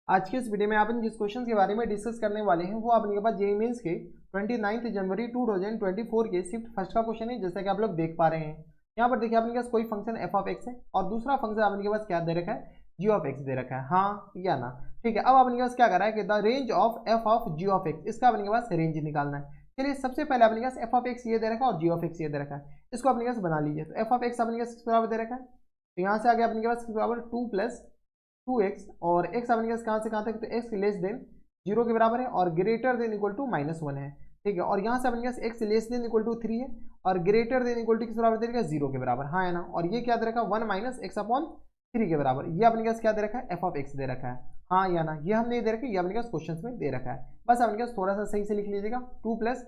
आज की इस वीडियो में अपन जिस क्वेश्चन के बारे में डिस्कस करने वाले हैं वो अपने पास जेईई मेंस के 29 जनवरी 2024 के शिफ्ट फर्स्ट का क्वेश्चन है, जैसा कि आप लोग देख पा रहे हैं। यहाँ पर देखिए अपने पास कोई फंक्शन एफ ऑफ एक्स है और दूसरा फंक्शन अपने के पास क्या दे रखा है, जी ऑफ एक्स दे रखा है, हाँ या ना। ठीक है, अब अपने के पास क्या कर रहा है कि the range of f of ji of x, इसका अपने के पास रेंज निकालना है। चलिए सबसे पहले अपने पास एफ ऑफ एक्स ये दे रखा है और जी ऑफ एक्स ये दे रखा है, इसको अपने पास बना लीजिए। तो एफ ऑफ एक्स अपने पास बराबर दे रखा है, तो यहाँ से आगे अपने के पास बराबर 2 प्लस 2x और x अपने पास कहाँ से कहाँ तक, तो x लेस देन 0 के बराबर है और ग्रेटर देन इक्वल टू -1 है। ठीक है, और यहाँ से अपने पास x less than equal to 3 है और ग्रेटर देन इक्वल टू किस बराबर दे रखा है, 0 के बराबर, हाँ है ना। और ये क्या दे रखा है, 1 माइनस एक्स अपॉन 3 के बराबर। ये अपने पास क्या दे रखा है, एफ ऑफ एक्स दे रखा है, हाँ या ना। ये हम नहीं दे रखा, ये अपने पास क्वेश्चन में दे रखा है। बस अपने पास थोड़ा सा सही से लिख लीजिएगा, 2 प्लस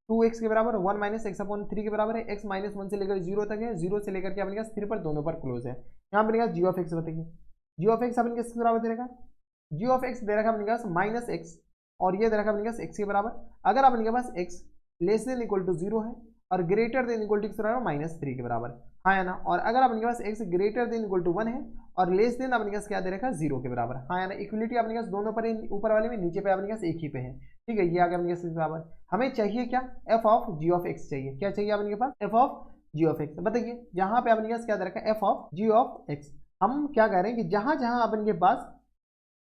2x के बराबर 1 माइनस एक्स अपॉन 3 के बराबर है। x माइनस 1 से लेकर 0 तक है, 0 से लेकर के अपने पास 3 पर दोनों पर क्लोज है। यहाँ अपने पास जी ऑफ एक्स बताइए, जी ऑफ एक्स अपने किसके बराबर दे रखा है, जी ऑफ एक्स दे रखा है अपने पास माइनस एक्स और ये दे रखा है अपने पास एक्स के बराबर। अगर अपने पास X less than equal to 0 है और ग्रेटर देन इक्वल टू किस बराबर, -3 के बराबर, हाँ है ना। और अगर अपने पास X greater than equal to 1 है और लेस देन अपने पास क्या दे रखा है, 0 के बराबर, हाँ है ना। इक्वलिटी अपने पास दोनों पर, ऊपर वाले में, नीचे पे अपने पास एक ही पे है। ठीक है, ये आ गया अपने पास बराबर। हमें चाहिए क्या, F of ji of X चाहिए। क्या चाहिए अपने पास, F of ji of X. बताइए यहाँ पे अपने पास क्या दे रखा है, F of ji of X. हम क्या कह रहे हैं कि जहां जहां अपन के पास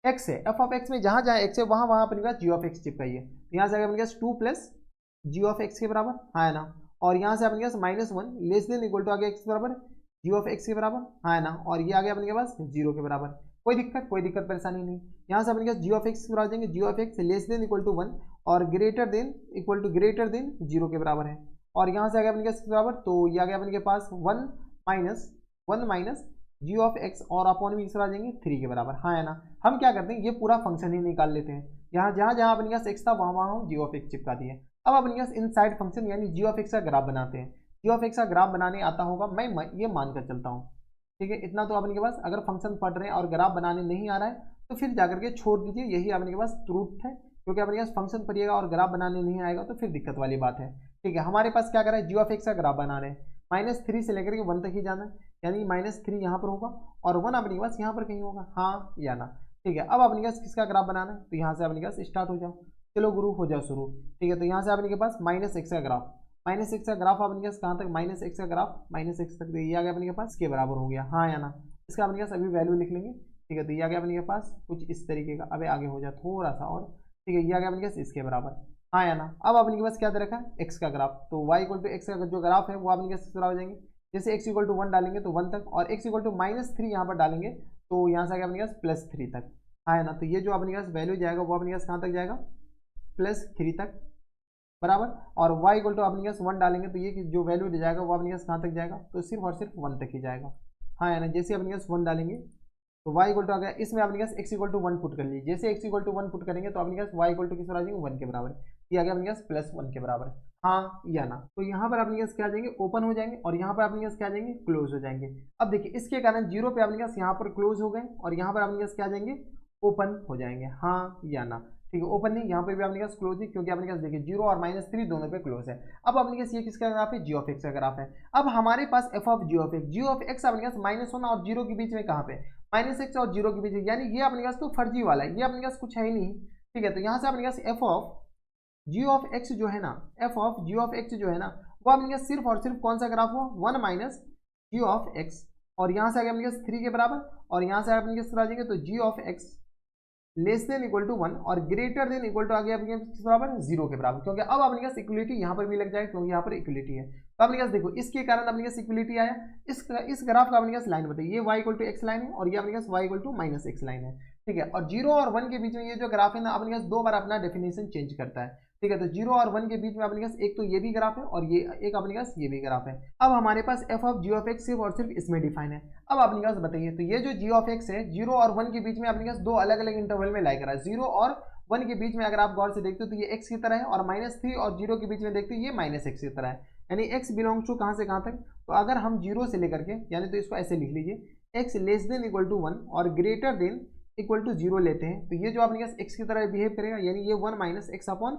एक्स है, एफ ऑफ एक्स में जहां जहां एक्स है वहां वहां अपने पास जी ऑफ एक्स चिपकाइए। तो यहाँ से अपने पास 2 प्लस जी ऑफ एक्स के बराबर, हाँ है ना। और यहाँ से अपने पास -1 लेस देन इक्वल टू आ गया एक्स के बराबर, जी ऑफ एक्स के बराबर, हाँ है ना। और ये आ गया अपने के पास 0 के बराबर। कोई दिक्कत परेशानी नहीं। यहाँ से अपने पास जी ऑफ एक्स के बराबर देंगे, G of X less than equal to 1 और ग्रेटर देन इक्वल टू 0 के बराबर है। और यहाँ से आ गया अपने पास बराबर, तो ये आ गया अपने के पास 1 माइनस जी ऑफ एक्स और अपॉन में आ जाएंगे 3 के बराबर, हाँ है ना। हम क्या करते हैं, ये पूरा फंक्शन ही निकाल लेते हैं। यहाँ जहाँ जहाँ अपने पास एक्स था वहाँ वहाँ हम जी ऑफ एक्स चिपका दिए। अब अपने पास इनसाइड फंक्शन यानी जी ऑफ एक्स का ग्राफ बनाते हैं। जी ऑफ एक्स का ग्राफ बनाने आता होगा, मैं ये मानकर चलता हूँ। ठीक है, इतना तो अपने के पास, अगर फंक्शन पढ़ रहे हैं और ग्राफ बनाने नहीं आ रहा है तो फिर जाकर के छोड़ दीजिए, यही अपने के पास ट्रूथ है। क्योंकि अपने पास फंक्शन पढ़िएगा और ग्राफ बनाने नहीं आएगा तो फिर दिक्कत वाली बात है। ठीक है, हमारे पास क्या कर रहा है, जी ऑफ एक्स का ग्राफ बना रहे हैं। -3 से लेकर के 1 तक ही जाना है, यानी -3 यहाँ पर होगा और 1 अपने पास यहाँ पर कहीं होगा, हाँ या ना। ठीक है, अब अपने पास किसका ग्राफ बनाना है, तो यहाँ से अपने पास स्टार्ट हो जाओ। चलो गुरु हो जाओ शुरू। ठीक है, तो यहाँ से अपने के पास -x का ग्राफ, -x का ग्राफ अपने के पास कहाँ तक, -x का ग्राफ -x तक, ये आ गया अपने के पास इसके बराबर हो गया, हाँ या ना। इसका अपने पास अभी वैल्यू लिख लेंगे। ठीक है, तो ये आ गया अपने के पास कुछ इस तरीके का, अबे आगे हो जाए थोड़ा सा और। ठीक है, ये आ गया अपने के पास इसके बराबर, हाँ या ना। अब अपने के पास क्या दे रखा है, एक्स का ग्राफ, तो y इक्वल टू एक्स का जो ग्राफ है वो अपने के पास बराबर हो जाएंगे। जैसे x इक्वल टू 1 डालेंगे तो 1 तक, और x इक्वल टू -3 यहाँ पर डालेंगे तो यहाँ से आ गया अपने पास +3 तक, हाँ है ना। तो ये जो अपने पास वैल्यू जाएगा वो अपने पास कहाँ तक जाएगा, +3 तक बराबर। और y इक्वल टू अपने पास 1 डालेंगे तो ये जो वैल्यू दे जाएगा वो अपने पास कहाँ तक जाएगा, तो सिर्फ और सिर्फ 1 तक ही जाएगा, हाँ है ना। जैसे अपने पास 1 डालेंगे तो y इक्वल टू आ गया, इसमें अपने पास x इक्वल टू 1 पुट कर लीजिए। जैसे x इक्वल टू 1 पुट करेंगे तो अपने पास y इक्वल टू किस बराबर आ जाएंगे, 1 के बराबर। ये आ गया अपने पास +1 के बराबर, हाँ या ना। तो यहाँ पर अपने पास क्या आ जाएंगे, ओपन हो जाएंगे और यहाँ पर अपने पास क्या आ जाएंगे, क्लोज हो जाएंगे। अब देखिए इसके कारण 0 पे अपने पास यहाँ पर क्लोज हो गए और यहाँ पर अपने पास क्या आ जाएंगे, ओपन हो जाएंगे, हाँ या ना। ठीक है, ओपन नहीं, यहाँ पे भी अपने पास क्लोज है क्योंकि अपने पास देखिए 0 और -3 दोनों पे क्लोज है। अब अपने पास ये किसका ग्राफ है, जी ऑफ एक्स का ग्राफ है। अब हमारे पास F of ji of X अपने पास -1 और 0 के बीच में कहाँ पे, -x और 0 के बीच में, यानी ये अपने पास तो फर्जी वाला है, ये अपने पास कुछ है ही नहीं। ठीक है, तो यहाँ से अपने पास F of ji of X जो है ना, F of ji of X जो है ना, वो अपने पास सिर्फ और सिर्फ कौन सा ग्राफ हो, 1 माइनस जी ऑफ एक्स। और यहाँ से आ गया अपने पास 3 के बराबर और यहाँ से अपने पास आ जाएंगे तो G of X less than equal to 1 और ग्रेटर देन इक्वल टू आ गया अपने किस बराबर, 0 के बराबर। क्योंकि अब अपने पास इक्वलिटी यहाँ पर भी लग जाएगा क्योंकि यहाँ पर इक्वलिटी है। तो अपने पास देखो इसके कारण अपने पास इक्वलिटी आया। इस ग्राफ का अपने पास लाइन बताइए, ये y equal to x line है और ये अपने पास y equal to -x line है। ठीक है, और 0 और 1 के बीच में ये जो ग्राफ है ना, अपने पास 2 बार अपना डेफिनेशन चेंज करता है। ठीक है, तो 0 और 1 के बीच में अपने पास एक तो ये भी ग्राफ है और ये एक अपने पास ये भी ग्राफ है। अब हमारे पास F of ji of X सिर्फ और सिर्फ इसमें डिफाइन है। अब अपने पास बताइए, तो ये जो जी ऑफ एक्स है 0 और 1 के बीच में अपने पास 2 अलग अलग इंटरवल में लाई करा है। 0 और 1 के बीच में अगर आप गौर से देखते हो तो ये x की तरह है और -3 और 0 के बीच में देखते हो ये -x की तरह है, यानी x बिलोंग्स टू कहाँ से कहाँ तक। तो अगर हम 0 से लेकर के, यानी तो इसको ऐसे लिख लीजिए, x less than equal to 1 और ग्रेटर देन इक्वल टू 0 लेते हैं तो ये जो अपने पास x की तरह बिहेव करेगा, यानी ये 1 माइनस एक्स अपॉन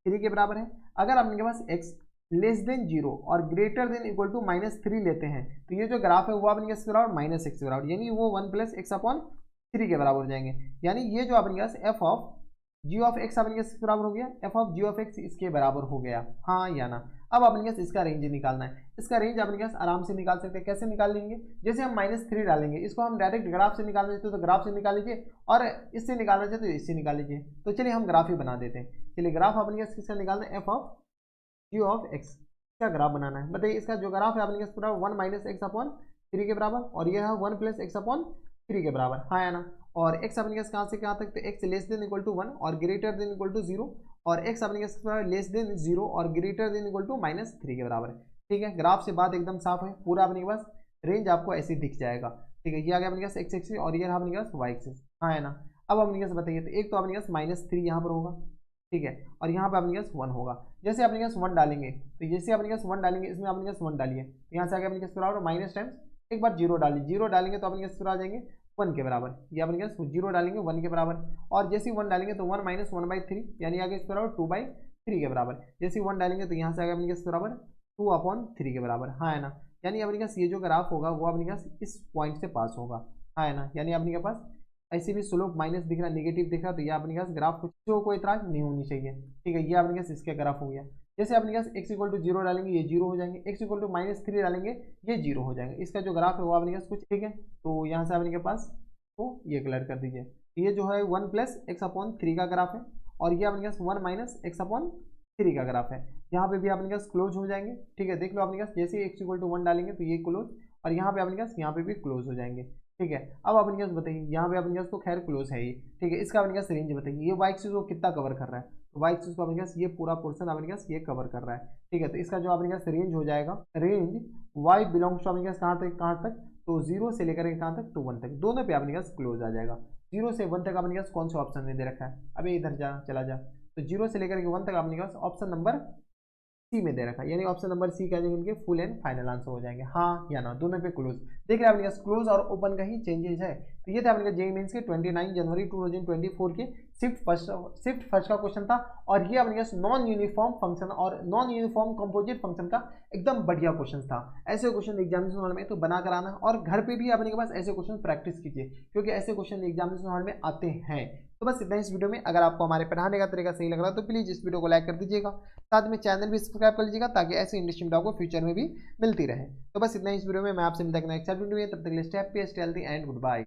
3 के बराबर है। अगर अपने पास x लेस देन 0 और ग्रेटर देन इक्वल टू -3 लेते हैं तो ये जो ग्राफ है वो अपने पास बराबर -x बराबर, यानी वो 1 प्लस एक्स अपॉन 3 के बराबर हो जाएंगे। यानी ये जो अपने पास F of ji of X अपने पास किसके बराबर हो गया, F of ji of X इसके बराबर हो गया, हाँ या ना। अब अपने पास इसका रेंज निकालना है। इसका रेंज अपने पास आराम से निकाल सकते हैं। कैसे निकाल लेंगे, जैसे हम -3 डालेंगे, इसको हम डायरेक्ट ग्राफ से निकालना चाहते तो ग्राफ से निकाल लीजिए, और इससे निकालना चाहते तो इससे निकाल लीजिए। तो चलिए हम ग्राफ ही बना देते हैं। चलिए ग्राफ अपने पास किसका निकालना है, F of ji of x का ग्राफ बनाना है। बताइए इसका जो ग्राफ है अपने पास पूरा 1 - x अपॉन 3 के बराबर, और यह है 1 + x अपॉन 3 के बराबर, हाँ या ना। और x अपने पास कहाँ से कहाँ तक, तो x less than equal to 1 और ग्रेटर देन इक्वल टू 0, और x अपने पास लेस देन 0 और ग्रेटर देन इक्वल टू -3 के बराबर है। ठीक है, ग्राफ से बात एकदम साफ है, पूरा अपने पास रेंज आपको ऐसे दिख जाएगा। ठीक है, ये आ गया अपने पास x एक्सिस और ये रहा अपने पास y एक्सिस, हाँ है ना। अब अपने पास बताइए, तो एक तो अपने पास -3 यहाँ पर होगा, ठीक है, और यहाँ पे अपने पास 1 होगा। जैसे अपने पास 1 डालेंगे, तो जैसे अपने पास 1 डालेंगे, इसमें अपने पास 1 डालिए, तो यहाँ से आगे अपने पास बराबर माइनस टाइम्स एक बार 0 डालिए, 0 डालेंगे तो अपने पास आ जाएंगे 1 के बराबर। ये अपने पास 0 डालेंगे 1 के बराबर, और जैसे 1 डालेंगे तो 1 - 1/3 यानी आगे इस बराबर 2/3 के बराबर। जैसे 1 डालेंगे तो यहाँ से आगे अपने पास बराबर 2/3 के बराबर, हाँ है ना। यानी अपने पास ये जो ग्राफ होगा वो अपने पास इस पॉइंट से पास होगा, हाँ है ना। यानी अपने पास ऐसे भी स्लोप माइनस दिख रहा, नेगेटिव दिख रहा, तो ये अपने पास ग्राफ कुछ जो कोई इतराज नहीं होनी चाहिए। ठीक है, ये अपने पास इसके ग्राफ हो गया। जैसे अपने पास x = 0 डालेंगे ये 0 हो जाएंगे, x = -3 डालेंगे ये 0 हो जाएंगे। इसका जो ग्राफ है वो अपने पास कुछ, ठीक है, तो यहाँ से अपने के पास तो ये कलर कर दीजिए। ये जो है 1 + x/3 का ग्राफ है, और ये अपने पास 1 - x/3 का ग्राफ है। यहाँ पे भी अपने पास क्लोज हो जाएंगे। ठीक है, देख लो अपने पास जैसे x = 1 डालेंगे तो ये क्लोज, और यहाँ पे अपने पास यहाँ पे भी क्लोज हो जाएंगे। ठीक है, अब अपने पास बताइए, यहाँ पे अपने पास तो खैर क्लोज है ही। ठीक है, इसका अपने पास रेंज बताइए, ये वाई एक्सिस को कितना कवर कर रहा है, तो वाई एक्सिस को अपने पास ये पूरा पोर्शन अपने पास ये कवर कर रहा है। ठीक है, तो इसका जो अपने पास रेंज हो जाएगा, रेंज y बिलोंग्स टू अपने पास कहाँ तक, तो 0 से लेकर के कहाँ तक, तो 1 तक, दोनों पे अपने पास क्लोज आ जाएगा। 0 से 1 तक अपने पास कौन सा ऑप्शन में दे रखा है, अभी इधर जा चला जा, तो 0 से लेकर के 1 तक अपने पास ऑप्शन नंबर सी में दे रखा है, यानी ऑप्शन नंबर सी का जो इनके फुल एंड फाइनल आंसर हो जाएंगे, हाँ या ना। दोनों पे क्लोज देख रहे हैं अपने पास, क्लोज और ओपन का ही चेंजेस है। तो ये था अपने जेईई मेंस के 29 जनवरी 2024 के शिफ्ट फर्स्ट का क्वेश्चन था, और ये अपने पास नॉन यूनिफॉर्म फंक्शन और नॉन यूनिफॉर्म कंपोजिट फंक्शन का एकदम बढ़िया क्वेश्चन था। ऐसे क्वेश्चन एग्जामिनेशन हॉल में तो बना कर आना, और घर पे भी अपने के पास ऐसे क्वेश्चन प्रैक्टिस कीजिए, क्योंकि ऐसे क्वेश्चन एग्जामिनेशन हॉल में आते हैं। तो बस इतना इस वीडियो में। अगर आपको हमारे पढ़ाने का तरीका सही लग रहा है तो प्लीज़ इस वीडियो को लाइक कर दीजिएगा, साथ में चैनल भी सब्सक्राइब कर लीजिएगा, ताकि ऐसी इंटरेस्टिंग वीडियो आपको फ्यूचर में भी मिलती रहे। तो बस इतना इस वीडियो में, मैं आपसे मिलता है नेक्स्ट वीडियो में, तब तक के लिए stay happy, stay healthy and good bye.